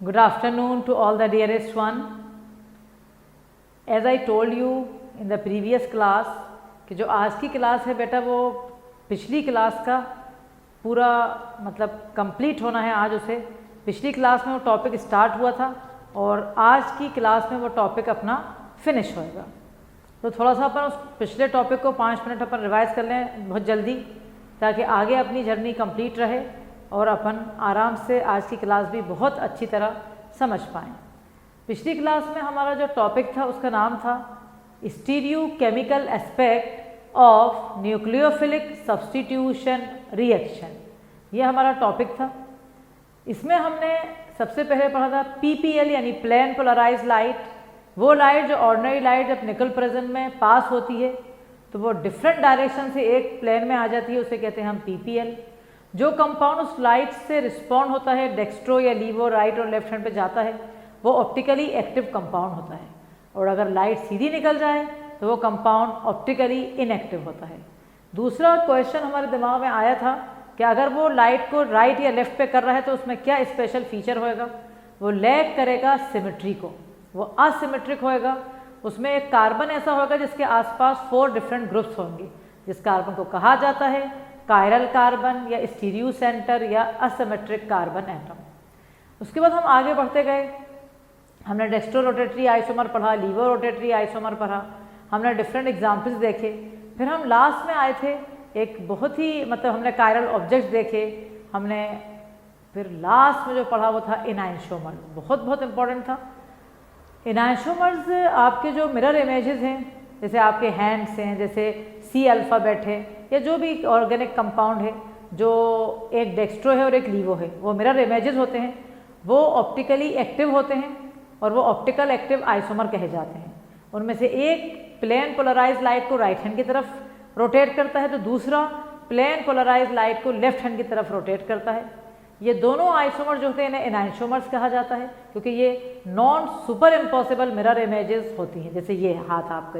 Good afternoon to all the dearest one. As I told you in the previous class कि जो आज की class है बेटा वो पिछली क्लास का पूरा मतलब कंप्लीट होना है आज उसे। पिछली क्लास में वो टॉपिक स्टार्ट हुआ था और आज की क्लास में वो टॉपिक अपना फिनिश होएगा। तो थोड़ा सा अपन उस पिछले टॉपिक को 5 मिनट अपन रिवाइज कर लें बहुत जल्दी, ताकि आगे अपनी जर्नी कंप्लीट रहे और अपन आराम से आज की क्लास भी बहुत अच्छी तरह समझ पाएँ। पिछली क्लास में हमारा जो टॉपिक था उसका नाम था stereo chemical aspect of nucleophilic substitution reaction. ये हमारा टॉपिक था। इसमें हमने सबसे पहले पढ़ा था पीपीएल यानी प्लेन पोलराइज लाइट। वो लाइट जो ऑर्डिनरी लाइट जब निकल प्रिज्म में पास होती है तो वो डिफरेंट डायरेक्शन से एक प्लेन में आ जाती है, उसे कहते हैं हम पीपीएल। जो कंपाउंड उस लाइट से रिस्पॉन्ड होता है, डेक्स्ट्रो या लीवो राइट और लेफ्ट हैंड पे जाता है, वो ऑप्टिकली एक्टिव कंपाउंड होता है। और अगर लाइट सीधी निकल जाए तो वो कंपाउंड ऑप्टिकली इनएक्टिव होता है। दूसरा क्वेश्चन हमारे दिमाग में आया था कि अगर वो लाइट को राइट या लेफ्ट पे कर रहा है तो उसमें क्या स्पेशल फीचर होएगा। वो लैक करेगा सिमेट्री को, वो असिमेट्रिक होएगा। उसमें एक कार्बन ऐसा होगा जिसके आसपास 4 डिफरेंट ग्रुप्स होंगे, जिस कार्बन को कहा जाता है कायरल कार्बन या स्टीरियो सेंटर या असिमेट्रिक कार्बन एटम। उसके बाद हम आगे बढ़ते गए। हमने डेक्स्ट्रो रोटेटरी आइसोमर पढ़ा, लीवो रोटेटरी आइसोमर पढ़ा, हमने डिफरेंट एग्जाम्पल्स देखे। फिर हम लास्ट में आए थे एक बहुत ही मतलब हमने कायरल ऑब्जेक्ट्स देखे। हमने फिर लास्ट में जो पढ़ा वो था एनाइंशोमर, बहुत इंपॉर्टेंट था। एनाइंशोमर्स आपके जो मिरर इमेजेस हैं, जैसे आपके हैंड्स हैं, जैसे सी अल्फ़ाबेट है या जो भी ऑर्गेनिक कंपाउंड है, जो एक डेक्स्ट्रो है और एक लीवो है, वो मिरर इमेजेस होते हैं। वो ऑप्टिकली एक्टिव होते हैं और वो ऑप्टिकल एक्टिव आइसोमर कहे जाते हैं। उनमें से एक प्लेन पोलराइज लाइट को राइट हैंड की तरफ रोटेट करता है तो दूसरा प्लेन पोलराइज लाइट को लेफ्ट हैंड की तरफ रोटेट करता है। ये दोनों आइसोमर जो होते हैं इन्हें एनाइंशोमर्स कहा जाता है, क्योंकि ये non super impossible mirror images होती हैं। जैसे ये हाथ आपका,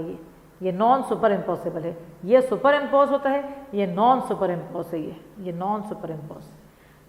ये नॉन सुपर इम्पॉसिबल है, ये सुपर इम्पोज होता है, ये नॉन सुपर इम्पोज है, ये नॉन सुपर इम्पोज।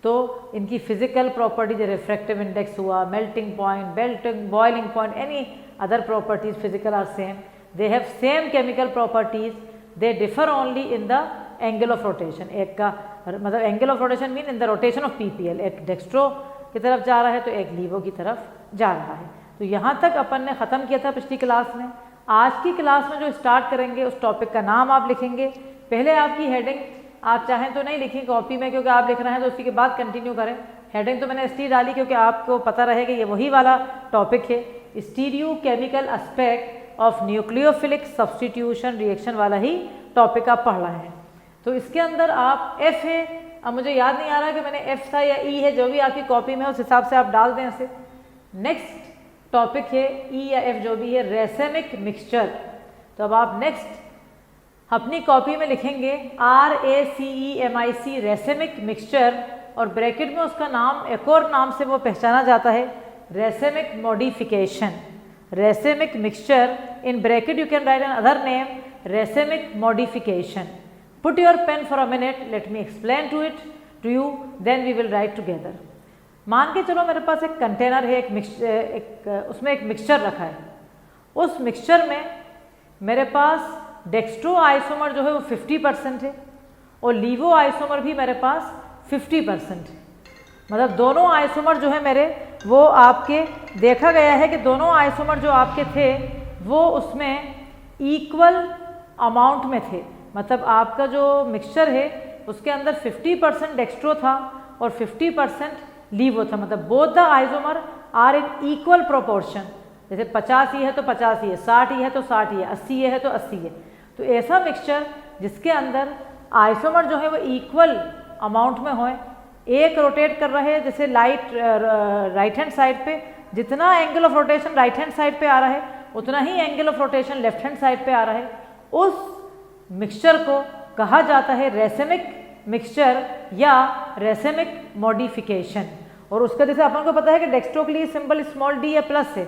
तो इनकी फिजिकल प्रॉपर्टीज, रिफ्रैक्टिव इंडेक्स हुआ, melting point, belting boiling point, any other properties physical are same. They have same chemical properties, they differ only in the angle of rotation. एक का मतलब angle of rotation mean in the rotation of PPL. एक dextro की तरफ जा रहा है तो एक लीवो की तरफ जा रहा है। तो यहाँ तक अपन ने ख़त्म किया था पिछली क्लास में। आज की क्लास में जो स्टार्ट करेंगे उस टॉपिक का नाम आप लिखेंगे। पहले आपकी हेडिंग आप चाहें तो नहीं लिखें कॉपी में, क्योंकि आप लिख रहे हैं तो उसी के बाद कंटिन्यू करें। हेडिंग तो मैंने इसलिए डाली क्योंकि आपको पता रहेगा ये वही वाला टॉपिक है, stereo chemical aspect of nucleophilic substitution reaction वाला ही टॉपिक आप पढ़ रहे हैं। तो इसके अंदर आप एफ है, अब मुझे याद नहीं आ रहा कि मैंने एफ था या ई है, जो भी आपकी कॉपी में उस हिसाब से आप डाल दें इसे। नेक्स्ट टॉपिक है ई या एफ जो भी है, रेसेमिक मिक्सचर। तो अब आप नेक्स्ट अपनी कॉपी में लिखेंगे RACEMIC रेसेमिक मिक्सचर, और ब्रैकेट में उसका नाम एक और नाम से वो पहचाना जाता है racemic modification. Racemic mixture in bracket you can write an other name racemic modification. Put your pen for a minute, let me explain to it to you, then we will write together. मान के चलो मेरे पास एक container है, उसमें एक mixture रखा है। उस मिक्सचर में मेरे पास डेक्स्ट्रो आइसोमर जो है वो 50% है और लीवो आइसोमर भी मेरे पास 50% है। मतलब दोनों आइसोमर जो है मेरे वो आपके देखा गया है कि दोनों आइसोमर जो आपके थे वो उसमें इक्वल अमाउंट में थे। मतलब आपका जो मिक्सचर है उसके अंदर 50% डेक्स्ट्रो था और 50% लीवो था। मतलब both the isomer are in equal proportion. जैसे 50 ही है तो 50 ही है, 60 ही है तो 60 ही है, 80 है तो 80 है। तो ऐसा मिक्सचर जिसके अंदर आइसोमर जो है वो इक्वल अमाउंट में होए, एक रोटेट कर रहे हैं, जैसे लाइट राइट हैंड साइड पे जितना angle of rotation right hand side पे आ रहा है उतना ही angle of rotation left hand side पे आ रहा है, उस मिक्सचर को कहा जाता है रेसेमिक मिक्सचर या रेसेमिक मॉडिफिकेशन। और उसका जैसे अपन को पता है कि डेक्स्ट्रो के लिए सिंबल स्मॉल डी या प्लस है,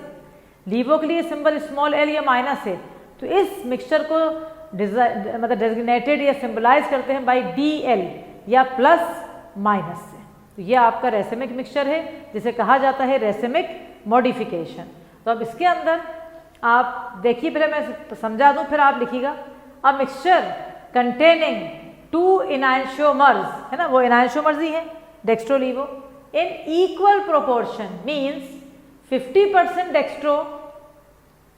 लीवो के लिए सिंबल स्मॉल एल या माइनस है। तो इस मिक्सचर को मतलब डेजिग्नेटेड या सिंबलाइज करते हैं बाई डी एल या प्लस माइनस से। तो ये आपका रेसिमिक मिक्सचर है जिसे कहा जाता है रेसिमिक मॉडिफिकेशन। तो अब इसके अंदर आप देखिए, पहले मैं समझा दूं फिर आप लिखिएगा। अ मिक्सचर कंटेनिंग 2 इनैंशियोमर्स, है ना, वो इनैंशियोमर्स ही है dextro levo, in equal proportion means 50% dextro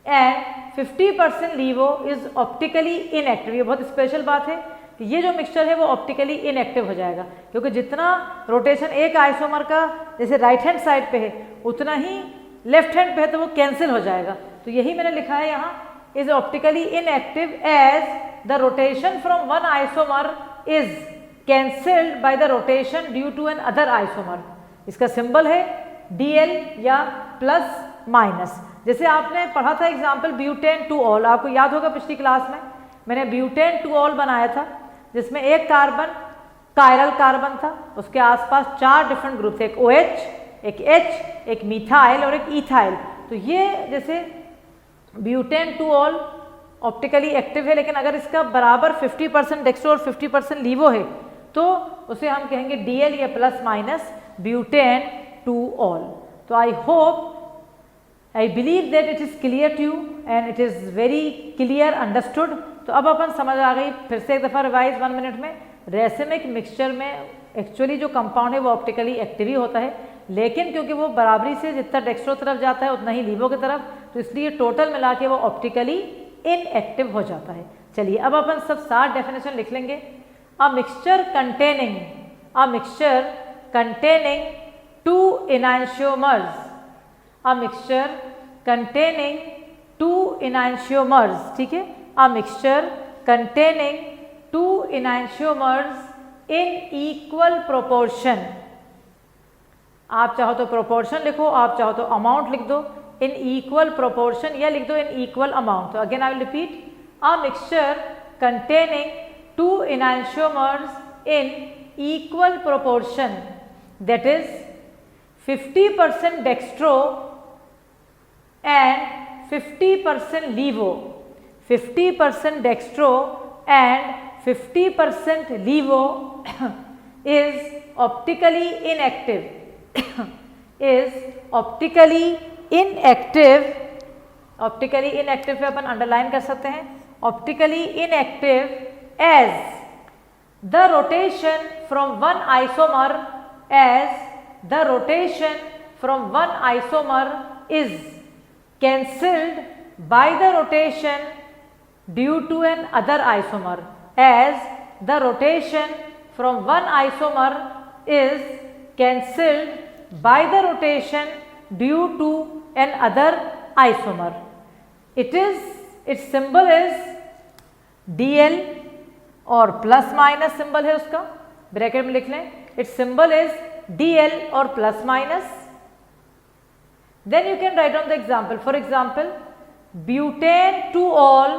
and 50% levo is optically inactive. ये बहुत स्पेशल बात है कि ये जो मिक्सचर है वो ऑप्टिकली इनएक्टिव हो जाएगा, क्योंकि जितना रोटेशन एक आइसोमर का जैसे राइट हैंड साइड पे है उतना ही लेफ्ट हैंड पे है, तो वो कैंसिल हो जाएगा। तो यही मैंने लिखा है यहाँ, is optically inactive as the rotation from one isomer is cancelled by the rotation due to an other isomer. इसका सिंबल है DL या प्लस माइनस। जैसे आपने पढ़ा था एग्जाम्पल ब्यूटेन टू ऑल, आपको याद होगा पिछली क्लास में मैंने ब्यूटेन टू ऑल बनाया था, जिसमें एक कार्बन कायरल कार्बन था, उसके आसपास 4 डिफरेंट ग्रुप थे, एक OH, एक H, एक मिथाइल और एक इथाइल। तो ये जैसे butane two all optically active है, लेकिन अगर इसका बराबर 50% डेक्स्ट्रो और 50% लीवो है तो उसे हम कहेंगे DL या plus minus butan two ol. तो I hope, I believe that it is clear to you and it is very clear understood। तो अब अपन समझ आ गई, फिर से एक दफ़ा रिवाइज 1 मिनट में। रेसिमिक मिक्सचर में एक्चुअली जो कंपाउंड है वो ऑप्टिकली एक्टिव ही होता है, लेकिन क्योंकि वो बराबरी से जितना डेक्स्ट्रो तरफ जाता है उतना ही लीवो की तरफ, तो इसलिए टोटल मिला के वो ऑप्टिकली इनएक्टिव हो जाता है। चलिए अब अपन सब 7 डेफिनेशन लिख लेंगे। A mixture containing 2 enantiomers, a mixture containing 2 enantiomers, ठीक है, a mixture containing 2 enantiomers in equal proportion। आप चाहो तो प्रोपोर्शन लिखो, आप चाहो तो अमाउंट लिख दो, इन इक्वल प्रोपोर्शन या लिख दो इन इक्वल अमाउंट। तो again I will repeat, a mixture containing 2 enantiomers in equal proportion, that is 50% dextro and 50% levo, 50% dextro and 50% levo is optically inactive is optically inactive। Optically inactive पे अपन underline कर सकते हैं, optically inactive as the rotation from one isomer, as the rotation from one isomer is cancelled by the rotation due to an other isomer, as the rotation from one isomer is cancelled by the rotation due to an other isomer। its symbol is DL और plus minus symbol है उसका, bracket में लिख लें, its symbol is DL और plus minus. Then you can write on the example, for example butane two ol,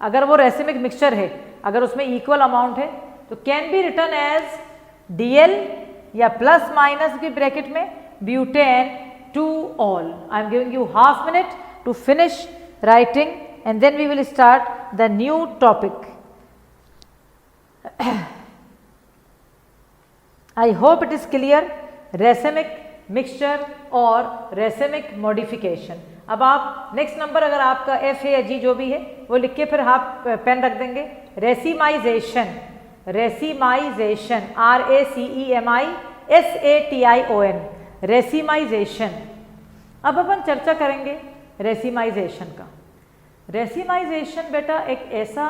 अगर वो racemic mixture है, अगर उसमें इक्वल अमाउंट है तो can be written as DL या प्लस माइनस की ब्रैकेट में butane two ol. I am giving you half minute to finish writing and then we will start the new topic. I hope it is clear, racemic mixture और racemic modification. अब आप next number अगर आपका F है या G जो भी है वो लिख के फिर आप पेन रख देंगे। Racemisation, racemisation, RACEMISATION, racemisation. अब अपन चर्चा करेंगे रेसिमाइजेशन का। रेसिमाइजेशन बेटा एक ऐसा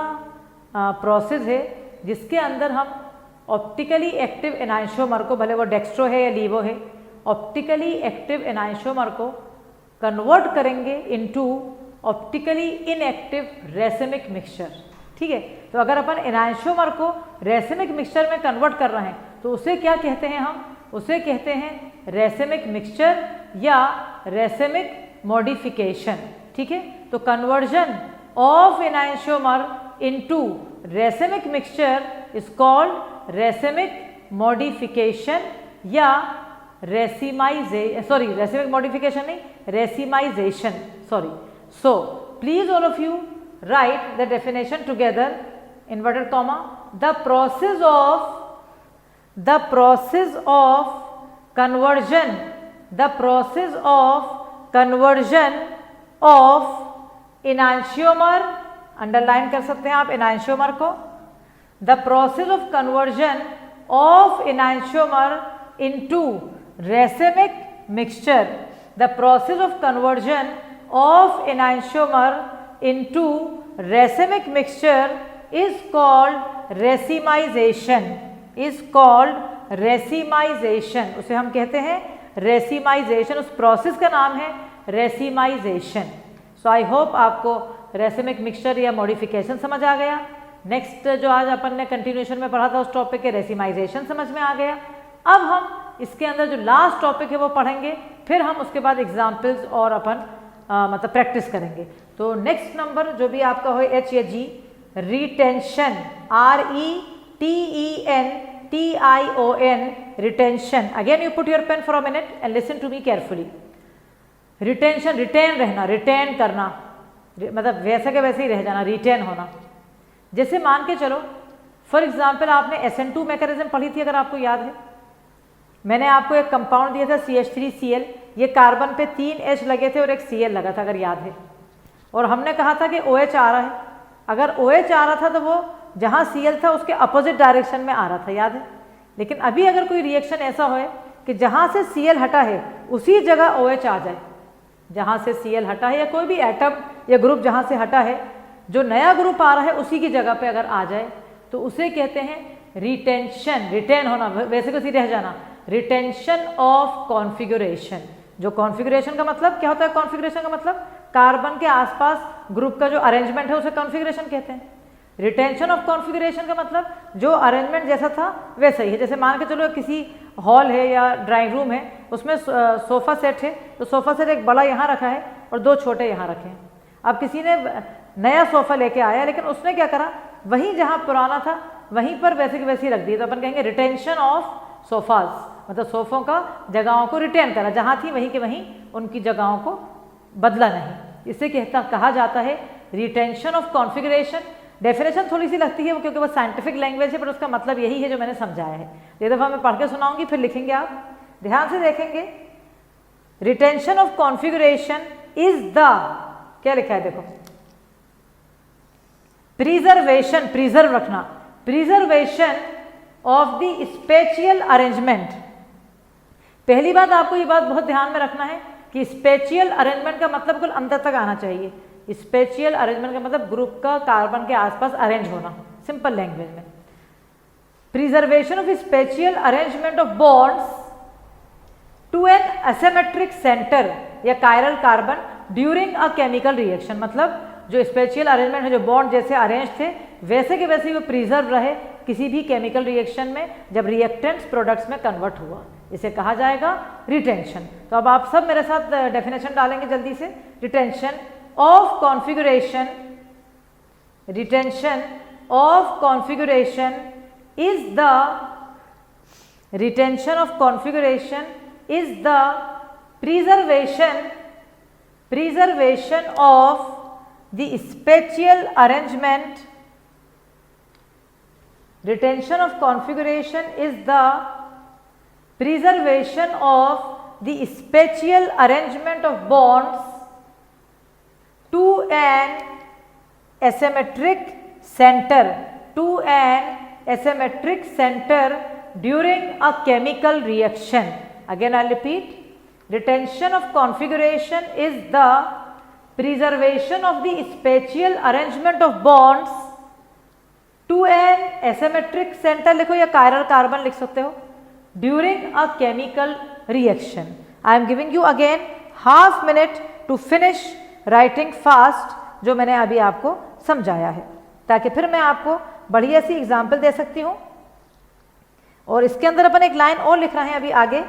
प्रोसेस है जिसके अंदर हम ऑप्टिकली एक्टिव एनाइंशियोमर को, भले वो डेक्स्ट्रो है या लीवो है, ऑप्टिकली एक्टिव एनाइंशियोमर को कन्वर्ट करेंगे into optically inactive racemic mixture. ठीक है, तो अगर अपन एनाइंशियोमर को रेसिमिक मिक्सचर में कन्वर्ट कर रहे हैं तो उसे क्या कहते हैं हम? उसे कहते हैं रेसिमिक मिक्सचर या रेसिमिक मॉडिफिकेशन। ठीक है, तो conversion of enantiomer into racemic mixture is called racemic modification या रेसिमिक मॉडिफिकेशन नहीं, racemization, sorry. So please all of you write the definition together, inverted comma, the process of conversion, the process of conversion of enantiomer, underline कर सकते हैं आप enantiomer को, the process of conversion of enantiomer into racemic mixture, the process of conversion of enantiomer into racemic mixture is called racemization, is called racemization, उसे हम कहते हैं racemization, उस प्रोसेस का नाम है racemization. सो आई होप आपको racemic mixture या मॉडिफिकेशन समझ आ गया. नेक्स्ट जो आज अपन ने कंटिन्यूएशन में पढ़ा था उस टॉपिक के racemization समझ में आ गया. अब हम इसके अंदर जो लास्ट टॉपिक है वो पढ़ेंगे, फिर हम उसके बाद एग्जाम्पल्स और अपन मतलब प्रैक्टिस करेंगे. तो नेक्स्ट नंबर जो भी आपका हो एच या G, retention, RETENTION, retention. Again you put your pen for a minute and listen to me carefully. Retention, retain रहना, रिटेन करना, मतलब वैसे के वैसे ही रह जाना, रिटेन होना. जैसे मान के चलो फॉर एग्जाम्पल आपने SN2 मैकेनिज्म पढ़ी थी, अगर आपको याद है. मैंने आपको एक कंपाउंड दिया था CH3Cl, ये कार्बन पे 3 H लगे थे और एक Cl लगा था, अगर याद है. और हमने कहा था कि OH आ रहा है. अगर OH आ रहा था तो वो जहाँ Cl था उसके अपोजिट डायरेक्शन में आ रहा था, याद है. लेकिन अभी अगर कोई रिएक्शन ऐसा हो कि जहाँ से Cl हटा है उसी जगह OH आ जाए, जहाँ से Cl हटा है या कोई भी एटम या ग्रुप जहाँ से हटा है, जो नया ग्रुप आ रहा है उसी की जगह पे अगर आ जाए तो उसे कहते हैं रिटेंशन, रिटेन होना, वैसे कैसे रह जाना, रिटेंशन ऑफ कॉन्फ़िगरेशन. जो कॉन्फ़िगरेशन का मतलब क्या होता है, कॉन्फ़िगरेशन का मतलब कार्बन के आसपास ग्रुप का जो अरेंजमेंट है उसे कॉन्फ़िगरेशन कहते हैं. रिटेंशन ऑफ कॉन्फ़िगरेशन का मतलब जो अरेंजमेंट जैसा था वैसा ही है. जैसे मान के चलो किसी हॉल है या ड्राइंग रूम है, उसमें सोफ़ा सेट है, तो सोफ़ा सेट एक बड़ा यहाँ रखा है और 2 छोटे यहाँ रखे हैं. अब किसी ने नया सोफ़ा लेके आया, लेकिन उसने क्या करा, वहीं जहाँ पुराना था वहीं पर वैसे के वैसे ही रख दिया, तो अपन कहेंगे रिटेंशन ऑफ सोफ़ाज, मतलब सोफ़ों का जगहों को रिटेन करा, जहाँ थी वहीं के वहीं उनकी जगहों को बदला नहीं. इसे कहा जाता है रिटेंशन ऑफ कॉन्फ़िगरेशन. डेफिनेशन थोड़ी सी लगती है वो, क्योंकि वो साइंटिफिक लैंग्वेज है, पर उसका मतलब यही है जो मैंने समझाया है. ये दफ़ा मैं पढ़ के सुनाऊंगी, फिर लिखेंगे, आप ध्यान से देखेंगे. Retention of configuration is the, क्या लिखा है देखो, प्रिजर्वेशन, प्रिजर्व रखना, preservation of the spatial arrangement. पहली बात आपको ये बात बहुत ध्यान में रखना है कि स्पेशियल अरेंजमेंट का मतलब कुल अंदर तक आना चाहिए. स्पेशियल अरेंजमेंट का मतलब ग्रुप का कार्बन के आसपास अरेंज होना, सिंपल लैंग्वेज में. Preservation of spatial arrangement of bonds to an asymmetric centre या chiral carbon during a chemical reaction. मतलब जो स्पेशियल अरेंजमेंट है, जो बॉन्ड जैसे अरेंज थे वैसे के वैसे ही वो प्रिजर्व रहे किसी भी केमिकल रिएक्शन में, जब रिएक्टेंट्स प्रोडक्ट्स में कन्वर्ट हुआ, इसे कहा जाएगा रिटेंशन. तो अब आप सब मेरे साथ डेफिनेशन डालेंगे जल्दी से. Retention of configuration, retention of configuration is the, retention of configuration is the preservation of the spatial arrangement. Retention of configuration is the preservation of the spatial arrangement of bonds to an asymmetric center, to an asymmetric center during a chemical reaction. Again I'll repeat. Retention of configuration is the preservation of the spatial arrangement of bonds to an asymmetric center, लिखो या chiral carbon लिख सकते हो, during a chemical reaction. I am giving you again half minute to finish writing fast, जो मैंने अभी आपको समझाया है, ताकि फिर मैं आपको बढ़िया सी एग्जाम्पल दे सकती हूँ. और इसके अंदर अपन एक लाइन और लिख रहे हैं अभी आगे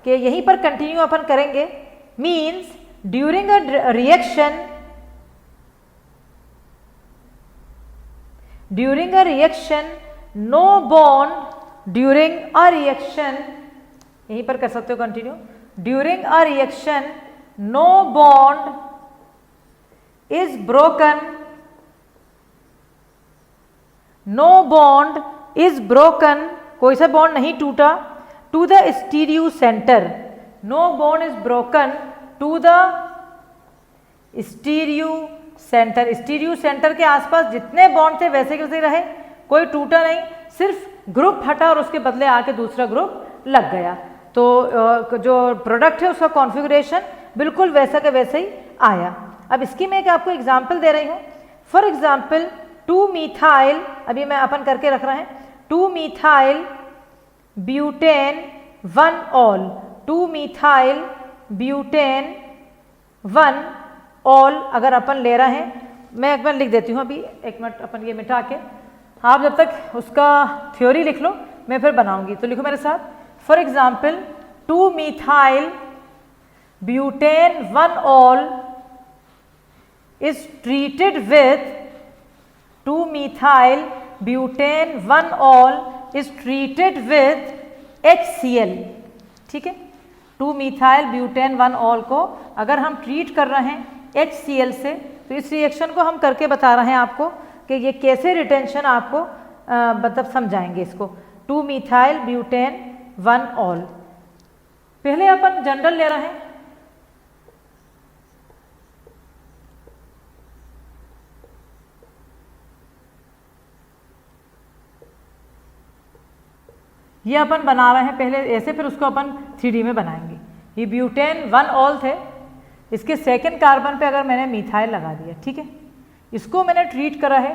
कि यहीं पर कंटिन्यू अपन करेंगे. Means during a reaction, during a reaction no bond, during a reaction, यहीं पर कर सकते हो continue. During a reaction no bond is broken, no bond is broken, कोई सा बॉन्ड नहीं टूटा. to the stereo center. No bond is broken to the stereo center. Stereo centre के आसपास जितने बॉन्ड थे वैसे के वैसे रहे, कोई टूटा नहीं, सिर्फ ग्रुप हटा और उसके बदले आके दूसरा ग्रुप लग गया। तो जो प्रोडक्ट है उसका कॉन्फ़िगरेशन बिल्कुल वैसा के वैसे ही आया। अब इसकी मैं एक आपको एग्जांपल दे रही हूँ। फॉर एग्जांपल 2 मिथाइल, अभी मैं अपन करके रख रहे हैं, 2 methyl butane 1 all, 2 methyl butane 1 all अगर अपन ले रहे हैं, मैं एक बार लिख देती हूँ, अभी एक मिनट अपन ये मिटा के, आप जब तक उसका थ्योरी लिख लो मैं फिर बनाऊंगी, तो लिखो मेरे साथ। For example 2 methyl butane 1 all is treated with 2 methyl butane 1 all is treated with HCl। ठीक है, 2 मिथाइल ब्यूटेन 1 ऑल को अगर हम ट्रीट कर रहे हैं HCl से, तो इस रिएक्शन को हम करके बता रहे हैं आपको कि ये कैसे रिटेंशन आपको मतलब समझाएंगे इसको। 2 मिथाइल ब्यूटेन 1 ऑल, पहले अपन जनरल ले रहे हैं। ये अपन बना रहे हैं पहले ऐसे, फिर उसको अपन 3D में बनाएंगे। ये ब्यूटेन 1 ऑल थे, इसके सेकंड कार्बन पे अगर मैंने मिथाइल लगा दिया, ठीक है, इसको मैंने ट्रीट करा है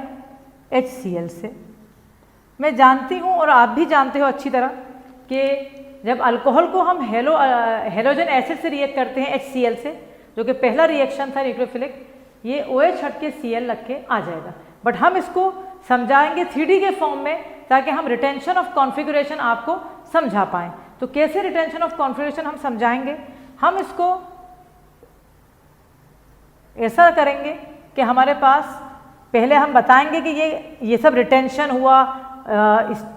HCl से। मैं जानती हूँ और आप भी जानते हो अच्छी तरह कि जब अल्कोहल को हम हेलोजन एसिड से रिएक्ट करते हैं HCl से, जो कि पहला रिएक्शन था न्यूक्लियोफिलिक, ये OH हट के Cl लग के आ जाएगा। बट हम इसको समझाएंगे 3D के फॉर्म में, ताकि हम रिटेंशन ऑफ कॉन्फ़िगरेशन आपको समझा पाएँ। तो कैसे रिटेंशन ऑफ कॉन्फ़िगरेशन हम समझाएंगे, हम इसको ऐसा करेंगे कि हमारे पास पहले हम बताएंगे कि ये सब रिटेंशन हुआ,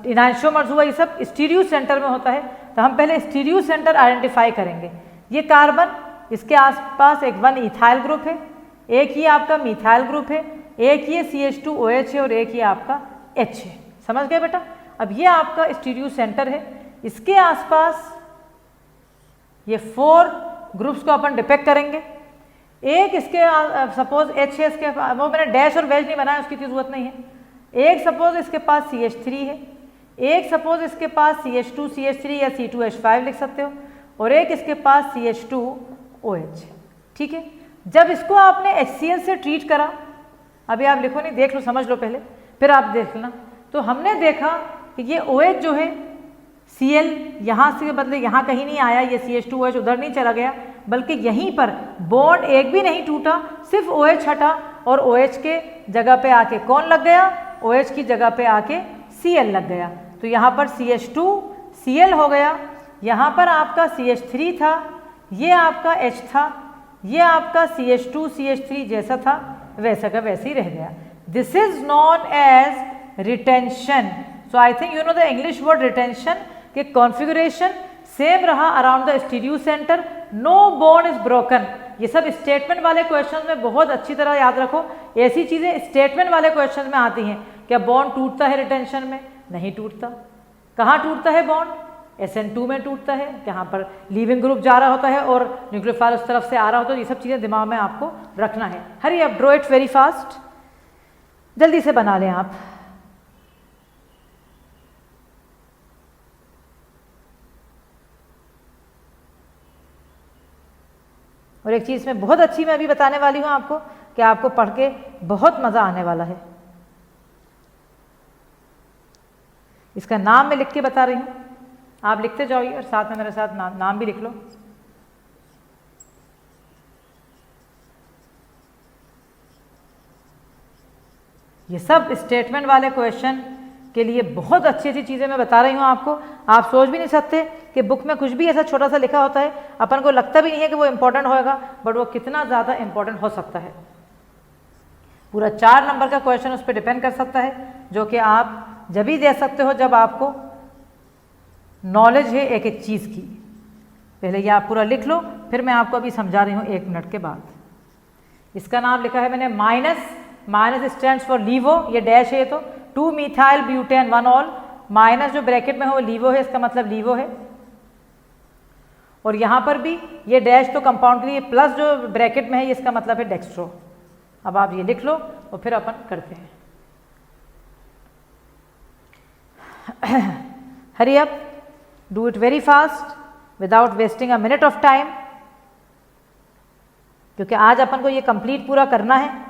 इनाइंशोमर्स हुआ, ये सब स्टीरियो सेंटर में होता है। तो हम पहले स्टीरियो सेंटर आइडेंटिफाई करेंगे। ये कार्बन, इसके आसपास एक 1 इथाइल ग्रुप है, एक ये आपका मिथाइल ग्रुप है, एक ये CH2OH है और एक ये आपका H है। समझ गए बेटा? अब ये आपका स्टीरियो सेंटर है, इसके आसपास ये 4 ग्रुप्स को अपन डिपेक्ट करेंगे। एक इसके सपोज H है, इसके वो मैंने डैश और वेज नहीं बनाया, उसकी जरूरत नहीं है। एक सपोज इसके पास CH3 है, एक सपोज इसके पास CH2 CH3 या C2H5 लिख सकते हो, और एक इसके पास CH2OH। ठीक है, जब इसको आपने HCl से ट्रीट करा, अभी आप लिखो नहीं, देख लो, समझ लो पहले, फिर आप देख लेना। तो हमने देखा कि ये OH जो है, Cl यहाँ से बदले यहाँ कहीं नहीं आया, ये CH2OH उधर नहीं चला गया, बल्कि यहीं पर बॉन्ड एक भी नहीं टूटा, सिर्फ OH हटा और OH के जगह पे आके कौन लग गया, OH की जगह पे आके Cl लग गया। तो यहाँ पर CH2 Cl हो गया, यहाँ पर आपका CH3 था, ये आपका H था, ये आपका CH2 CH3 जैसा था वैसा का वैसे ही रह गया। This is known as retention. So I think you know the English word retention, के कॉन्फ़िगरेशन सेम रहा around the stereo centre, no bond is broken. ये सब स्टेटमेंट वाले क्वेश्चन में बहुत अच्छी तरह याद रखो, ऐसी चीज़ें स्टेटमेंट वाले क्वेश्चन में आती हैं। क्या बॉन्ड टूटता है रिटेंशन में? नहीं टूटता। कहाँ टूटता है बॉन्ड? SN2 में टूटता है, जहाँ पर लीविंग ग्रुप जा रहा होता है और न्यूक्लियोफाइल उस तरफ से आ रहा होता है। ये सब चीज़ें दिमाग में आपको रखना है। Hurry up, draw it very fast, जल्दी से बना लें आप। और एक चीज़ में बहुत अच्छी मैं अभी बताने वाली हूँ आपको, कि आपको पढ़ के बहुत मज़ा आने वाला है। इसका नाम मैं लिख के बता रही हूँ, आप लिखते जाओगे और साथ में मेरे साथ नाम भी लिख लो। ये सब स्टेटमेंट वाले क्वेश्चन के लिए बहुत अच्छी अच्छी चीज़ें मैं बता रही हूँ आपको। आप सोच भी नहीं सकते कि बुक में कुछ भी ऐसा छोटा सा लिखा होता है, अपन को लगता भी नहीं है कि वो इम्पोर्टेंट होएगा, बट वो कितना ज़्यादा इम्पोर्टेंट हो सकता है। पूरा 4 नंबर का क्वेश्चन उस पर डिपेंड कर सकता है, जो कि आप जब भी दे सकते हो जब आपको नॉलेज है एक एक चीज़ की। पहले ये आप पूरा लिख लो, फिर मैं आपको अभी समझा रही हूँ 1 मिनट के बाद। इसका नाम लिखा है मैंने माइनस, माइनस स्टैंड्स फॉर लीवो, ये डैश है, तो 2 मिथाइल ब्यूटेन 1 ऑल, माइनस जो ब्रैकेट में है वो लीवो है, इसका मतलब लीवो है। और यहाँ पर भी ये डैश तो कंपाउंड के लिए, प्लस जो ब्रैकेट में है इसका मतलब है डेक्स्ट्रो। अब आप ये लिख लो और फिर अपन करते हैं। Hurry up, do it very fast without wasting a minute of time, क्योंकि आज अपन को ये कंप्लीट पूरा करना है।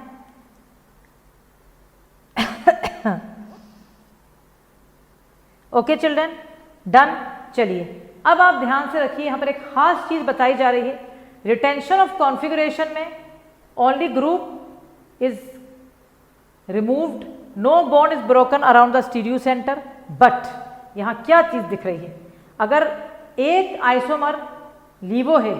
Okay children, done. चलिए अब आप ध्यान से रखिए, यहाँ पर एक खास चीज बताई जा रही है। रिटेंशन ऑफ कॉन्फ़िगरेशन में only group is removed, no bond is broken around the stereo centre. But यहाँ क्या चीज दिख रही है, अगर एक आइसोमर लीवो है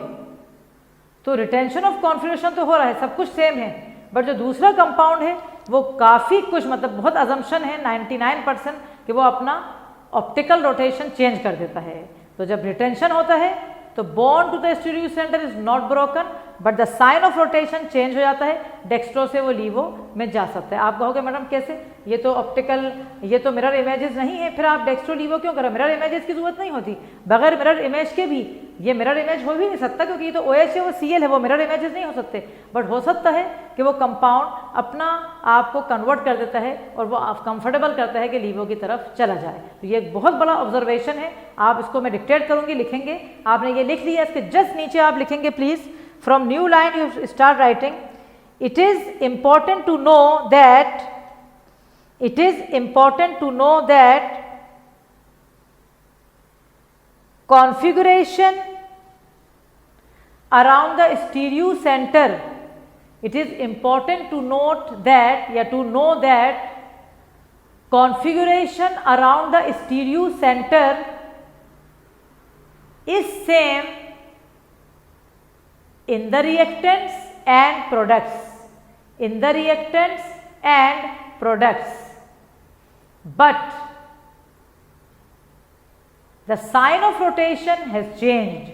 तो रिटेंशन ऑफ कॉन्फ़िगरेशन तो हो रहा है, सब कुछ सेम है, बट जो दूसरा कंपाउंड है वो काफ़ी कुछ, मतलब बहुत अजम्पशन है 99% कि वो अपना ऑप्टिकल रोटेशन चेंज कर देता है। तो जब रिटेंशन होता है तो bond to the stereo centre is not broken, but the sign of rotation change हो जाता है, डेक्स्ट्रो से वो लीवो में जा सकता है। आप कहोगे मैडम कैसे, ये तो ऑप्टिकल, ये तो मिरर इमेजेस नहीं है, फिर आप डेक्स्ट्रो लीवो क्यों करें? मिरर इमेजेस की जरूरत नहीं होती, बगैर मिरर इमेज के भी ये मिरर इमेज हो भी नहीं सकता, क्योंकि ये तो OH है, वो Cl है, वो मिरर इमेजेस नहीं हो सकते। बट हो सकता है कि वो कंपाउंड अपना आप को कन्वर्ट कर देता है और वो आप कंफर्टेबल करता है कि लीवो की तरफ चला जाए। तो ये एक बहुत बड़ा ऑब्जर्वेशन है। आप इसको मैं डिक्टेट करूंगी, लिखेंगे। आपने ये लिख लिया, इसके जस्ट नीचे आप लिखेंगे please, from new line you start writing, it is important to know that, it is important to know that configuration around the stereo center, it is important to note that, या to know that configuration around the stereo center is same in the reactants and products, in the reactants and products, but the sign of rotation has changed,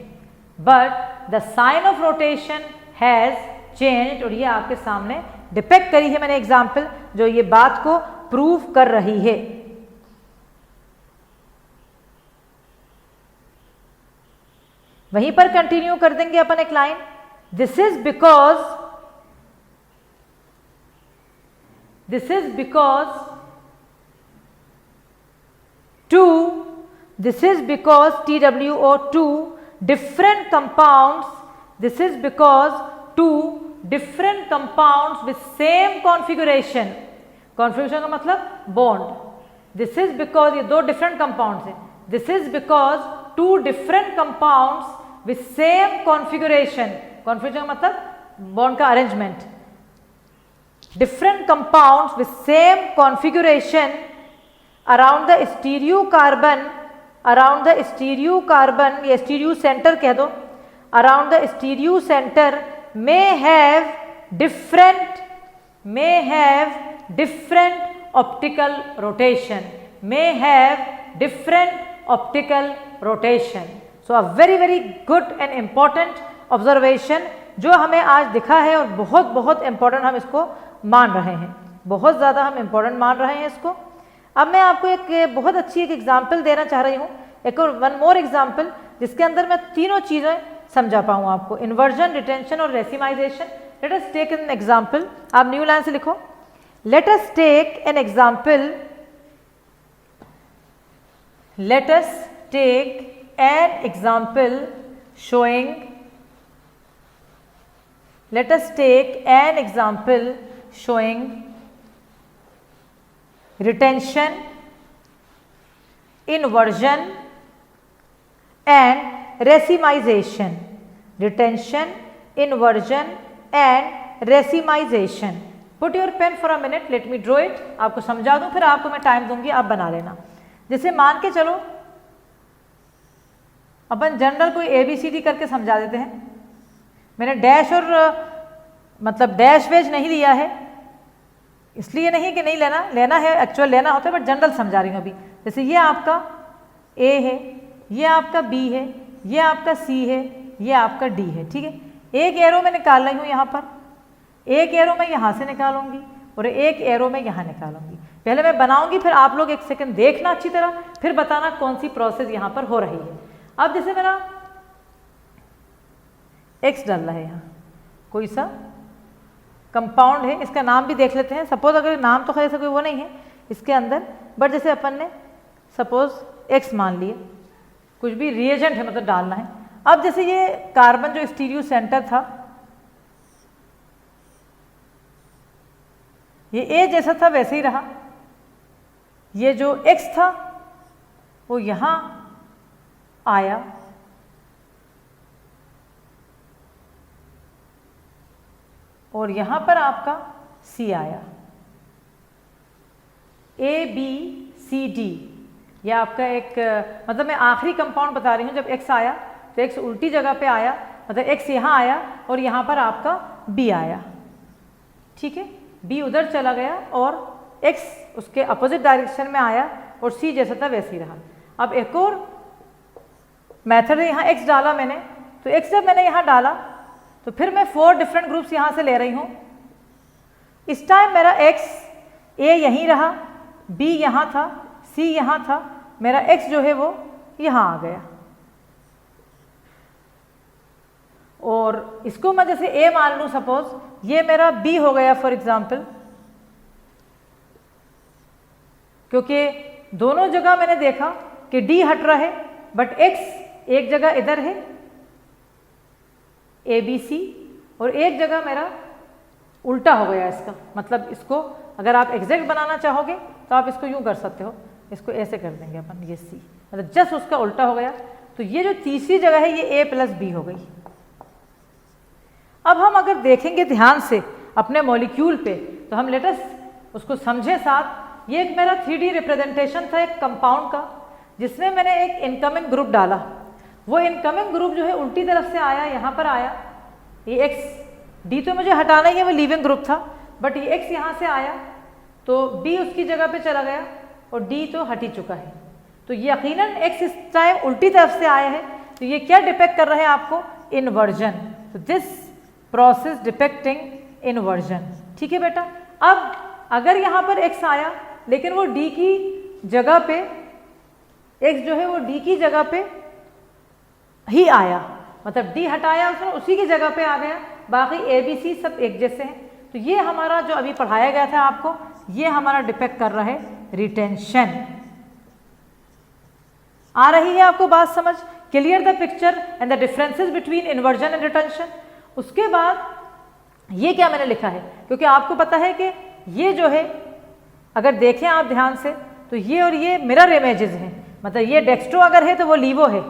but the sign of rotation has changed। और ये आपके सामने depict करी है मैंने example, जो ये बात को प्रूव कर रही है। वहीं पर कंटिन्यू कर देंगे अपन एक line, this is because TWO2 different compounds, this is because two different compounds with same configuration, configuration का मतलब bond, this is because ये दो different compounds हैं, this is because two different compounds with same configuration, configuration का मतलब bond का arrangement, different compounds with same configuration around the stereo carbon, around the stereo carbon या stereo center कह दो, around the stereo center may have different optical rotation, may have different optical rotation। so a very good and important observation जो हमें आज दिखा है, और बहुत बहुत इंपॉर्टेंट हम इसको मान रहे हैं, बहुत ज़्यादा हम इंपॉर्टेंट मान रहे हैं इसको। अब मैं आपको एक बहुत अच्छी एक एग्जांपल देना चाह रही हूँ, एक और वन मोर एग्जांपल, जिसके अंदर मैं तीनों चीज़ें समझा पाऊँ आपको, इन्वर्जन, रिटेंशन और racemisation. Let us take an example, आप न्यू लाइन से लिखो, let us take an example, let us take an example showing, let us take an example showing retention, inversion and racemization, retention, inversion and racemization। put your pen for a minute, let me draw it, आपको समझा दूं, फिर आपको मैं time दूंगी, आप बना लेना। जैसे मान के चलो अपन जनरल कोई ABCD करके समझा देते हैं, मैंने डैश और मतलब डैश वेज नहीं लिया है, इसलिए नहीं कि नहीं लेना, लेना है, एक्चुअल लेना होता है, बट जनरल समझा रही हूँ अभी। जैसे ये आपका A है, ये आपका B है, ये आपका C है, ये आपका D है, ठीक है। एक एरो मैं निकाल रही हूँ यहाँ पर, एक एरो मैं यहाँ से निकालूंगी और एक एरो मैं यहाँ निकालूंगी। पहले मैं बनाऊंगी, फिर आप लोग एक सेकंड देखना अच्छी तरह, फिर बताना कौन सी प्रोसेस यहाँ पर हो रही है। अब जैसे मेरा x डल रहा है यहाँ, कोई सा कंपाउंड है, इसका नाम भी देख लेते हैं। सपोज अगर नाम तो खैर ऐसा कोई वो नहीं है इसके अंदर, बट जैसे अपन ने सपोज x मान लिए, कुछ भी रिएजेंट है मतलब डालना है। अब जैसे ये कार्बन जो स्टीरियो सेंटर था, ये A जैसा था वैसे ही रहा, ये जो X था वो यहाँ आया, और यहाँ पर आपका C आया। A B C D ये आपका एक मतलब मैं आखिरी कंपाउंड बता रही हूँ। जब X आया तो X उल्टी जगह पे आया, मतलब X यहाँ आया और यहाँ पर आपका B आया, ठीक है। B उधर चला गया और X उसके अपोजिट डायरेक्शन में आया और C जैसा था वैसे ही रहा। अब एक और मेथड है, यहाँ X डाला मैंने, तो X जब मैंने यहाँ डाला तो फिर मैं 4 डिफरेंट ग्रुप्स यहाँ से ले रही हूँ। इस टाइम मेरा X A यहीं रहा, B यहाँ था, C यहाँ था, मेरा X जो है वो यहाँ आ गया। और इसको मैं जैसे A मान लूँ, सपोज ये मेरा B हो गया फॉर एग्जाम्पल, क्योंकि दोनों जगह मैंने देखा कि D हट रहा है बट X एक जगह इधर है ABC और एक जगह मेरा उल्टा हो गया इसका। मतलब इसको अगर आप एग्जैक्ट बनाना चाहोगे तो आप इसको यूं कर सकते हो, इसको ऐसे कर देंगे अपन, ये C मतलब जस्ट उसका उल्टा हो गया। तो ये जो तीसरी जगह है ये A प्लस B हो गई। अब हम अगर देखेंगे ध्यान से अपने मॉलिक्यूल पे तो हम लेट अस उसको समझे साथ। ये एक मेरा 3D रिप्रेजेंटेशन था एक कंपाउंड का, जिसमें मैंने एक इनकमिंग ग्रुप डाला। वो इनकमिंग ग्रुप जो है उल्टी तरफ से आया, यहाँ पर आया, ये X D तो मुझे हटाना ही है, वो लीविंग ग्रुप था, बट ये X यहाँ से आया तो B उसकी जगह पे चला गया और D तो हट ही चुका है। तो यकीनन X इस टाइम उल्टी तरफ से आया है, तो ये क्या डिपेक्ट कर रहे हैं आपको? इन्वर्जन। तो दिस प्रोसेस डिपेक्टिंग इन्वर्जन, ठीक है बेटा। अब अगर यहाँ पर X आया लेकिन वो D की जगह पे, X जो है वो D की जगह पे ही आया, मतलब D हटाया उसने, उसी की जगह पे आ गया, बाकी ABC सब एक जैसे हैं। तो ये हमारा जो अभी पढ़ाया गया था आपको, ये हमारा डिपेक्ट कर रहा है रिटेंशन। आ रही है आपको बात समझ? Clear the picture and the differences between inversion and retention. उसके बाद ये क्या मैंने लिखा है, क्योंकि आपको पता है कि ये जो है अगर देखें आप ध्यान से तो ये और ये मिरर इमेजेस हैं, मतलब ये डेक्स्ट्रो अगर है तो वो लीवो है।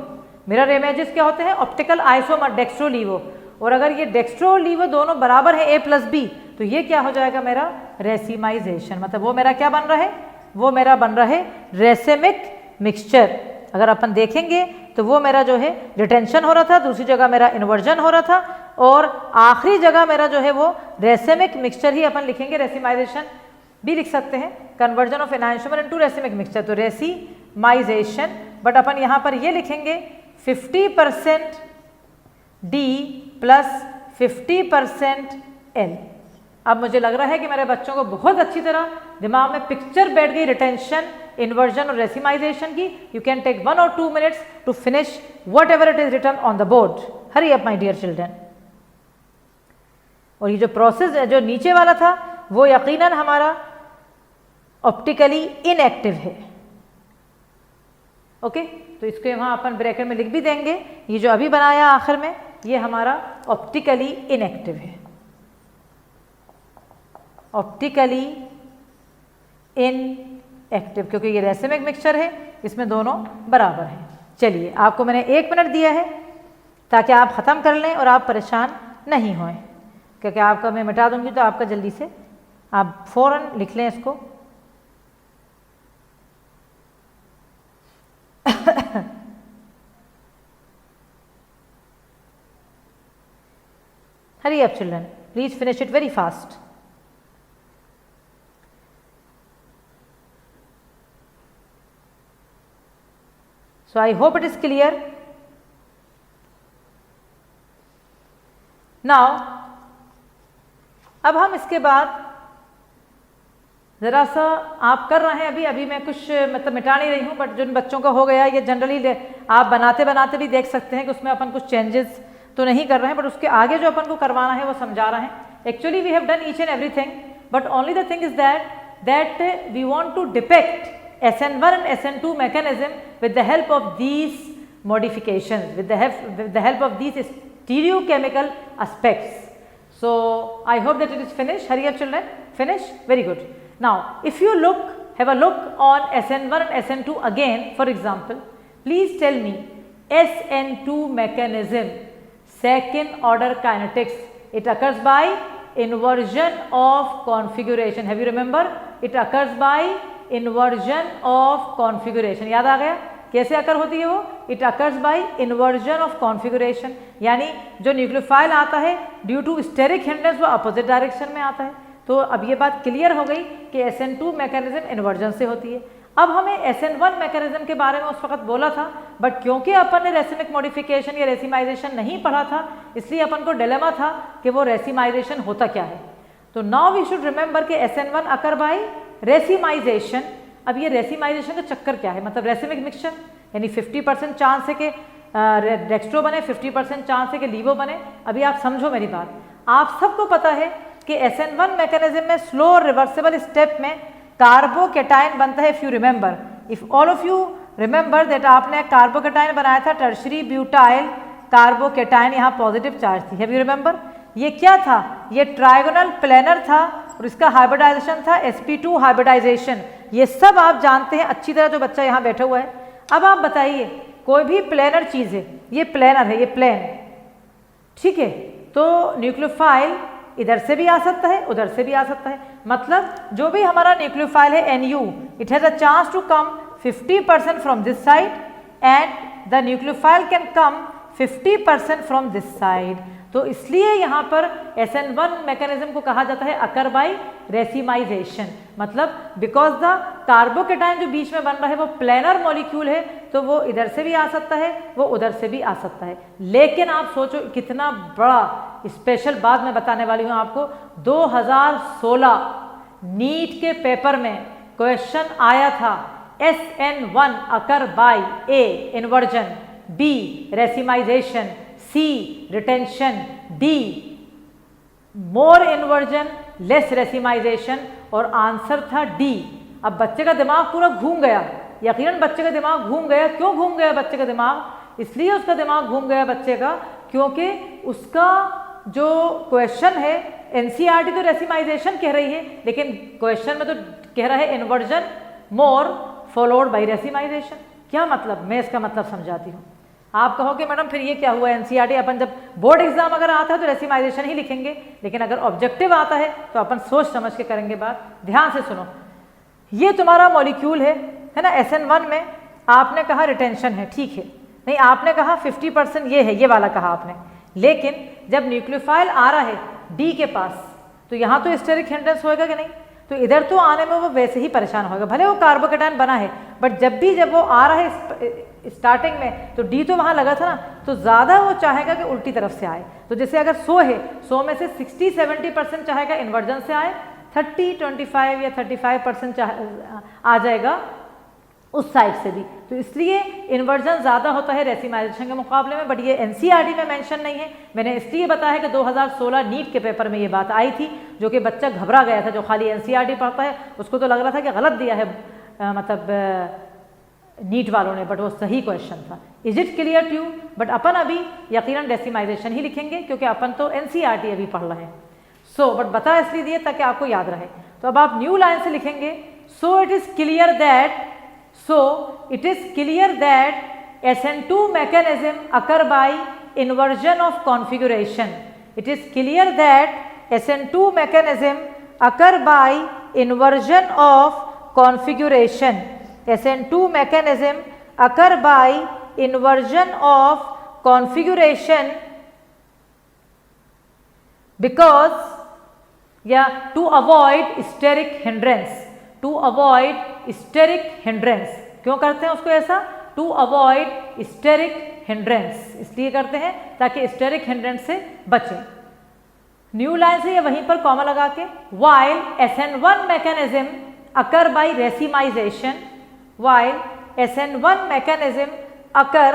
मिरर इमेजेस क्या होते हैं? Optical isomer, dextro levo. और अगर ये डेक्स्ट्रो और लीवो दोनों बराबर है A प्लस B, तो ये क्या हो जाएगा मेरा? रेसिमाइजेशन। मतलब वो मेरा क्या बन रहा है? वो मेरा बन रहा है रेसेमिक मिक्सचर। अगर अपन देखेंगे तो वो मेरा जो है रिटेंशन हो रहा था, दूसरी जगह मेरा इन्वर्जन हो रहा था, और आखिरी जगह मेरा जो है वो रेसेमिक मिक्सचर ही अपन लिखेंगे। रेसिमाइजेशन भी लिख सकते हैं, conversion of enantiomer into racemic mixture, तो रेसिमाइजेशन। बट अपन यहाँ पर ये लिखेंगे 50% D प्लस 50% L। अब मुझे लग रहा है कि मेरे बच्चों को बहुत अच्छी तरह दिमाग में पिक्चर बैठ गई रिटेंशन, इन्वर्जन और रेसिमाइजेशन की। You can take 1 or 2 minutes to finish whatever it is written on the board. Hurry up my dear children. और ये जो प्रोसेस जो नीचे वाला था वो यकीनन हमारा ऑप्टिकली इनएक्टिव है। ओके, तो इसको यहाँ अपन ब्रैकेट में लिख भी देंगे। ये जो अभी बनाया आखिर में, ये हमारा ऑप्टिकली इनएक्टिव है, ऑप्टिकली इनएक्टिव, क्योंकि ये रेसिमिक मिक्सचर है, इसमें दोनों बराबर हैं। चलिए, आपको मैंने 1 मिनट दिया है ताकि आप ख़त्म कर लें और आप परेशान नहीं होएं, क्योंकि आपका मैं मिटा दूंगी तो आपका जल्दी से आप फ़ौरन लिख लें इसको। Hurry up children, please finish it very fast. So I hope it is clear. Now, अब हम इसके बाद ज़रा सा आप कर रहे हैं अभी मैं कुछ मतलब मिटा नहीं रही हूँ, बट जिन बच्चों का हो गया, ये जनरली आप बनाते बनाते भी देख सकते हैं कि उसमें अपन कुछ चेंजेस तो नहीं कर रहे हैं, बट उसके आगे जो अपन को करवाना है वो समझा रहे हैं. Actually we have done each and everything, but only the thing is that we want to depict SN1 and SN2 mechanism with the help of these modifications, with the help of these stereochemical aspects. So I hope that it is finished. Hurry up children, finish, very good. Now if you have a look on SN1 and SN2 again, for example, please tell me SN2 mechanism, second order kinetics, it occurs by inversion of configuration. Have you remember? It occurs by inversion of configuration. याद आ गया कैसे अकर होती है वो? It occurs by inversion of configuration, यानी जो nucleophile आता है ड्यू टू स्टेरिक हिंड्रेंस वो अपोजिट डायरेक्शन में आता है. तो अब ये बात क्लियर हो गई कि SN2 मैकेनिज्म इन्वर्जन से होती है. अब हमें SN1 मैकेनिज्म के बारे में उस वक्त बोला था, बट क्योंकि अपन ने रेसिमिक मॉडिफिकेशन या रेसिमाइजेशन नहीं पढ़ा था, इसलिए अपन को डिलेमा था कि वो रेसिमाइजेशन होता क्या है. तो नाउ वी शुड रिमेंबर कि SN1 अकर बाय रेसिमाइजेशन. अब ये रेसिमाइजेशन का चक्कर क्या है, मतलब रेसिमिक मिक्सचर, यानी 50% चांस है कि डेक्स्ट्रो बने, 50% चांस है कि लीवो बने. अभी आप समझो मेरी बात. आप सबको पता है कि SN1 मैकेनिज्म में स्लो और रिवर्सिबल स्टेप में कार्बोकेटाइन बनता है. If you remember, if all of you remember that आपने कार्बोकेटाइन बनाया था, टर्शरी ब्यूटाइल कार्बोकेटाइन, यहाँ पॉजिटिव चार्ज थी. Have you remember? ये क्या था? ये ट्रायगोनल प्लेनर था और इसका हाइब्रिडाइजेशन था sp2 हाइब्रिडाइजेशन. ये सब आप जानते हैं अच्छी तरह, जो बच्चा यहाँ बैठा हुआ है. अब आप बताइए, कोई भी प्लेनर चीज़ है, ये प्लेनर है, ये प्लेन, ठीक है, तो न्यूक्लियोफाइल इधर से भी आ सकता है, उधर से भी आ सकता है. मतलब जो भी हमारा न्यूक्लियोफाइल है NU, it has a chance to come 50% from this side and the nucleophile can come 50% from this side. तो इसलिए यहाँ पर SN1 मैकेनिज्म को कहा जाता है अकर बाय रेसिमाइजेशन. मतलब बिकॉज द कार्बोकेटाइन जो बीच में बन रहा है वो प्लेनर मॉलिक्यूल है, तो वो इधर से भी आ सकता है, वो उधर से भी आ सकता है. लेकिन आप सोचो कितना बड़ा स्पेशल बात मैं बताने वाली हूँ आपको. 2016 नीट के पेपर में क्वेश्चन आया था, SN1 occur by A inversion, B racemisation, C retention, D more inversion less racemisation, और आंसर था D. अब बच्चे का दिमाग पूरा घूम गया, यकीनन बच्चे का दिमाग घूम गया. क्यों घूम गया बच्चे का दिमाग? इसलिए उसका दिमाग घूम गया बच्चे का क्योंकि उसका जो क्वेश्चन है, NCERT तो रेसिमाइजेशन कह रही है, लेकिन क्वेश्चन में तो कह रहा है inversion more followed by racemisation. क्या मतलब? मैं इसका मतलब समझाती हूँ. आप कहोगे मैडम फिर ये क्या हुआ, NCERT अपन जब बोर्ड एग्जाम अगर आता है तो रेसिमाइजेशन ही लिखेंगे, लेकिन अगर ऑब्जेक्टिव आता है तो अपन सोच समझ के करेंगे बात. ध्यान से सुनो, ये तुम्हारा मॉलिक्यूल है ना. SN1 में आपने कहा रिटेंशन है, ठीक है, नहीं आपने कहा 50% ये है, ये वाला कहा आपने. लेकिन जब न्यूक्लियोफाइल आ रहा है D के पास, तो यहाँ तो स्टेरिक हिंड्रेंस होएगा कि नहीं? तो इधर तो आने में वो वैसे ही परेशान होगा, भले वो कार्बोकेटाइन बना है, बट जब वो आ रहा है स्टार्टिंग में तो D तो वहाँ लगा था ना, तो ज़्यादा वो चाहेगा कि उल्टी तरफ से आए. तो जैसे अगर 100 है, 100 में से 60-70% चाहेगा इन्वर्जन से आए, 30-25 या 35% आ जाएगा उस साइड से भी. तो इसलिए इन्वर्जन ज़्यादा होता है रेसिमाइजेशन के मुकाबले में, बट ये NCERT में मेंशन नहीं है. मैंने इसलिए बताया कि 2016 नीट के पेपर में ये बात आई थी, जो कि बच्चा घबरा गया था, जो खाली NCERT पढ़ता है, उसको तो लग रहा था कि गलत दिया है मतलब नीट वालों ने, बट वो सही क्वेश्चन था. Is it clear to you? But अपन अभी यकीनन रेसिमाइजेशन ही लिखेंगे क्योंकि अपन तो NCERT अभी पढ़ रहे हैं. सो बट बता इसलिए दिए ताकि आपको याद रहे. तो अब आप न्यू लाइन से लिखेंगे, so it is clear that SN2 mechanism occur by inversion of configuration. It is clear that SN2 mechanism occur by inversion of configuration. SN2 mechanism occur by inversion of configuration because to avoid steric hindrance. To avoid steric hindrance. क्यों करते हैं उसको ऐसा? To avoid steric hindrance. इसलिए करते हैं ताकि steric hindrance से बचें. न्यू लाइन से या वहीं पर कॉमा लगा के, while SN1 mechanism occur by racemization, while SN1 mechanism occur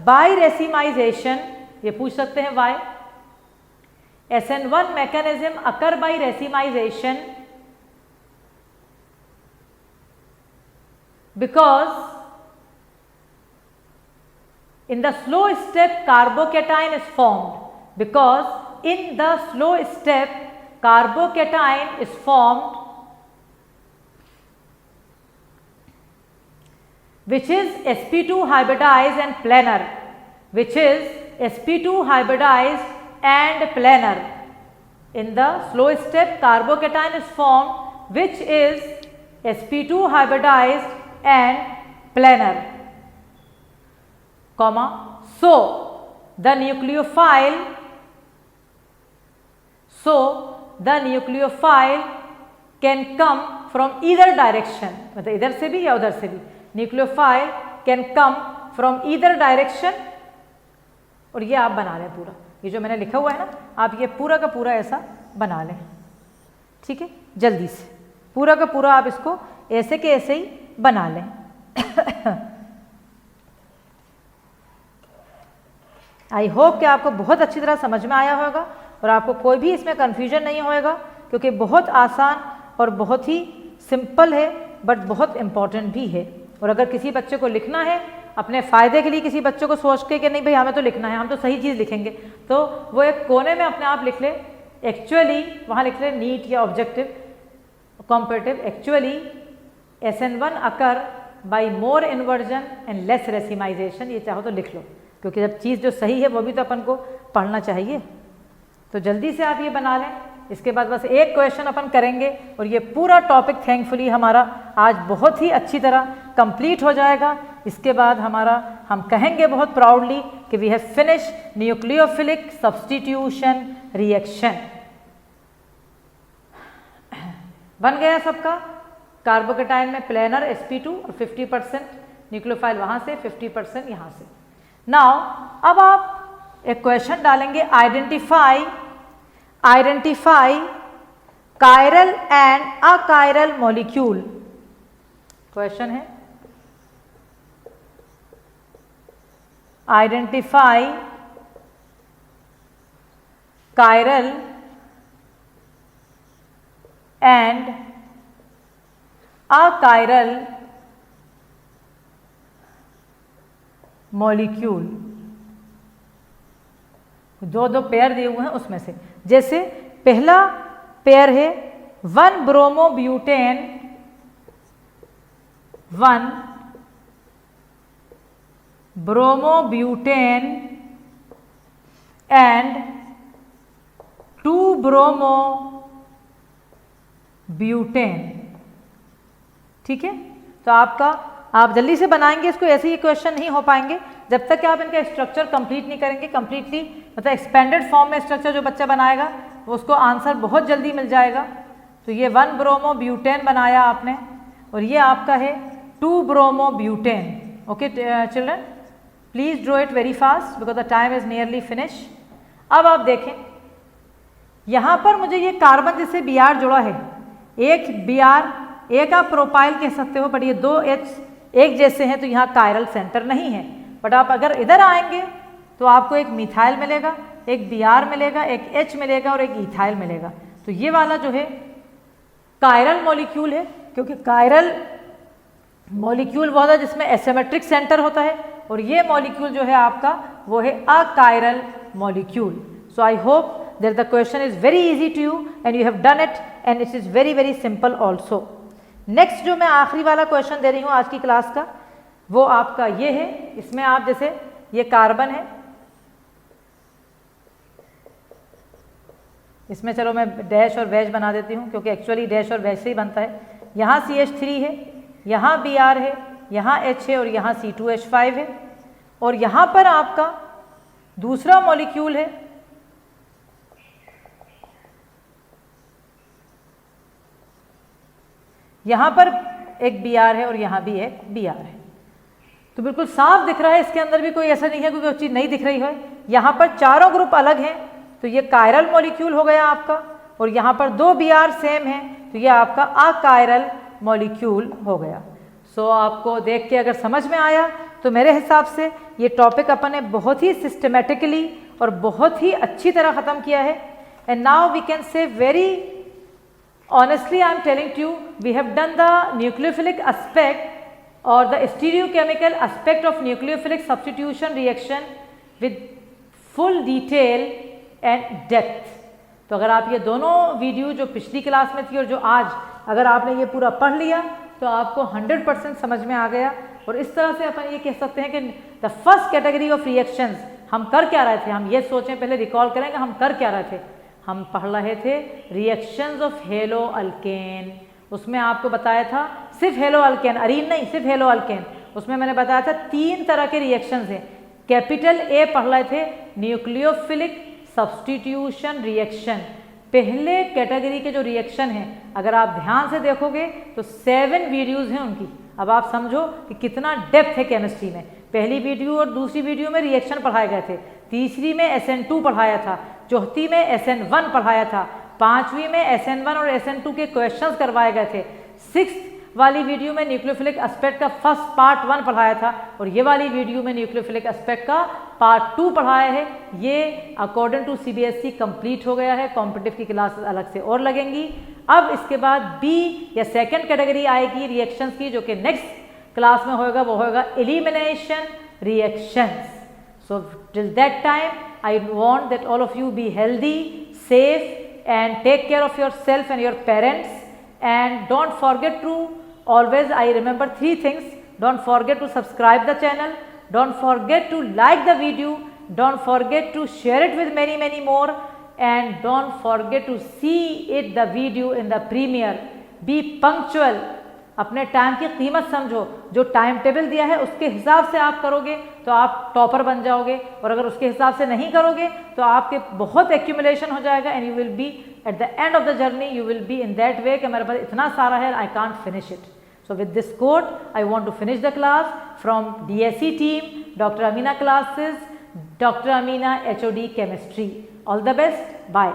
by racemization, ये पूछ सकते हैं Y. SN1 mechanism occur by racemization because in the slow step carbocation is formed, because in the slow step carbocation is formed which is sp2 hybridized and planar, which is sp2 hybridized and planar. In the slow step carbocation is formed which is sp2 hybridized and planar, comma, so the nucleophile can come from either direction, मतलब इधर से भी या उधर से भी, nucleophile can come from either direction। और ये आप बना लें पूरा, ये जो मैंने लिखा हुआ है ना, आप ये पूरा का पूरा ऐसा बना लें, ठीक है, जल्दी से पूरा का पूरा आप इसको ऐसे के ऐसे ही बना लें। आई होप कि आपको बहुत अच्छी तरह समझ में आया होगा और आपको कोई भी इसमें कन्फ्यूजन नहीं होएगा, क्योंकि बहुत आसान और बहुत ही सिंपल है, बट बहुत इम्पॉर्टेंट भी है। और अगर किसी बच्चे को लिखना है अपने फ़ायदे के लिए, किसी बच्चे को सोच के कि नहीं भाई हमें तो लिखना है, हम तो सही चीज़ लिखेंगे, तो वो एक कोने में अपने आप लिख ले, एक्चुअली वहाँ लिख ले नीट या objective comparative. Actually SN1 occur by more inversion and less racemisation, ये चाहो तो लिख लो, क्योंकि जब चीज़ जो सही है वो भी तो अपन को पढ़ना चाहिए। तो जल्दी से आप ये बना लें। इसके बाद बस एक क्वेश्चन अपन करेंगे और ये पूरा टॉपिक थैंकफुली हमारा आज बहुत ही अच्छी तरह कंप्लीट हो जाएगा। इसके बाद हम कहेंगे बहुत प्राउडली कि we have finish nucleophilic substitution reaction. बन गया सबका, कार्बोकेटाइन में प्लेनर sp2 और 50% न्यूक्लियोफाइल वहाँ से, 50% यहाँ से। नाउ अब आप एक क्वेश्चन डालेंगे, identify chiral and achiral molecule. Question है identify chiral and achiral molecule. दो पेयर दिए हुए हैं उसमें से, जैसे पहला पेयर है 1 ब्रोमोब्यूटेन 1 ब्रोमोब्यूटेन एंड 2 ब्रोमोब्यूटेन, ठीक है। तो आप जल्दी से बनाएंगे इसको, ऐसे ही क्वेश्चन नहीं हो पाएंगे जब तक कि आप इनका स्ट्रक्चर कंप्लीट नहीं करेंगे। कंप्लीटली मतलब एक्सपेंडेड फॉर्म में स्ट्रक्चर जो बच्चा बनाएगा वो उसको आंसर बहुत जल्दी मिल जाएगा। तो ये 1 ब्रोमोब्यूटेन बनाया आपने और ये आपका है 2 bromobutane. Okay children, please draw it very fast because the time is nearly finish. अब आप देखें यहाँ पर मुझे ये कार्बन जैसे Br जुड़ा है, एक Br, एक आप प्रोपाइल कह सकते हो, बट ये 2 H एक जैसे हैं तो यहाँ कायरल सेंटर नहीं है। बट आप अगर इधर आएंगे तो आपको एक मिथाइल मिलेगा, एक Br मिलेगा, एक H मिलेगा और एक इथाइल मिलेगा। तो ये वाला जो है कायरल मॉलिक्यूल है, क्योंकि कायरल मॉलिक्यूल वो होता है जिसमें एसिमेट्रिक सेंटर होता है, और ये मॉलिक्यूल जो है आपका वो है achiral molecule. So I hope that the question is very easy to you and you have done it and it is very very simple also. Next जो मैं आखिरी वाला क्वेश्चन दे रही हूँ आज की क्लास का, वो आपका ये है। इसमें आप जैसे ये कार्बन है, इसमें चलो मैं डैश और वैज बना देती हूँ क्योंकि एक्चुअली डैश और वैज से ही बनता है। यहाँ CH3 है, यहाँ Br है, यहाँ H है और यहाँ C2H5 है, और यहाँ पर आपका दूसरा मॉलिक्यूल है यहाँ पर एक Br है और यहाँ भी एक Br है। तो बिल्कुल साफ दिख रहा है, इसके अंदर भी कोई ऐसा नहीं है कोई चीज़ नहीं दिख रही है। यहाँ पर चारों ग्रुप अलग हैं तो ये कायरल मॉलिक्यूल हो गया आपका, और यहाँ पर 2 Br सेम हैं तो ये आपका अकायरल मॉलिक्यूल हो गया। सो आपको देख के अगर समझ में आया तो मेरे हिसाब से ये टॉपिक अपन ने बहुत ही सिस्टमेटिकली और बहुत ही अच्छी तरह ख़त्म किया है। And now we can say very honestly I am telling to you, we have done the nucleophilic aspect और the stereochemical aspect of nucleophilic substitution reaction with full detail and depth. तो अगर आप ये दोनों वीडियो जो पिछली class में थी और जो आज, अगर आपने ये पूरा पढ़ लिया तो आपको 100% समझ में आ गया। और इस तरह से अपन ये कह सकते हैं कि the first category of reactions हम कर क्या रहे थे, हम ये सोचें, पहले रिकॉल करेंगे हम कर क्या रहे थे। हम पढ़ रहे थे रिएक्शंस ऑफ हेलो अल्केन। उसमें आपको बताया था सिर्फ हेलो अल्केन, अरीन नहीं, सिर्फ हेलो अल्केन। उसमें मैंने बताया था 3 तरह के रिएक्शंस हैं। कैपिटल ए पढ़ रहे थे न्यूक्लियोफिलिक सब्स्टिट्यूशन रिएक्शन। पहले कैटेगरी के जो रिएक्शन हैं अगर आप ध्यान से देखोगे तो 7 वीडियोज़ हैं उनकी। अब आप समझो कि कितना डेप्थ है केमिस्ट्री में। पहली वीडियो और दूसरी वीडियो में रिएक्शन पढ़ाए गए थे, तीसरी में SN2 पढ़ाया था, चौथी में SN1 पढ़ाया था, पांचवी में SN1 और SN2 के क्वेश्चंस करवाए गए थे, 6th वाली वीडियो में न्यूक्लियोफिलिक एस्पेक्ट का फर्स्ट पार्ट 1 पढ़ाया था और ये वाली वीडियो में न्यूक्लियोफिलिक एस्पेक्ट का पार्ट 2 पढ़ाया है। ये अकॉर्डिंग टू CBSE कंप्लीट हो गया है। कॉम्पिटिटिव की क्लासेस अलग से और लगेंगी। अब इसके बाद बी या सेकंड कैटेगरी आएगी रिएक्शंस की, जो कि नेक्स्ट क्लास में होगा, वो होगा elimination reactions. So till that time I want that all of you be healthy, safe and take care of your self and your parents. And don't forget to always, I remember 3 things. Don't forget to subscribe the channel, don't forget to like the video, don't forget to share it with many more, and don't forget to see it the video in the premiere. Be punctual. अपने time की कीमत समझो। जो time table दिया है उसके हिसाब से आप करोगे तो आप टॉपर बन जाओगे, और अगर उसके हिसाब से नहीं करोगे तो आपके बहुत एक्यूमुलेशन हो जाएगा and you will be at the end of the journey you will be in that way कि मेरे पास इतना सारा है, I can't finish it. So with this quote I want to finish the class from DSE team, doctor Amina classes, doctor Amina HOD chemistry. All the best, bye.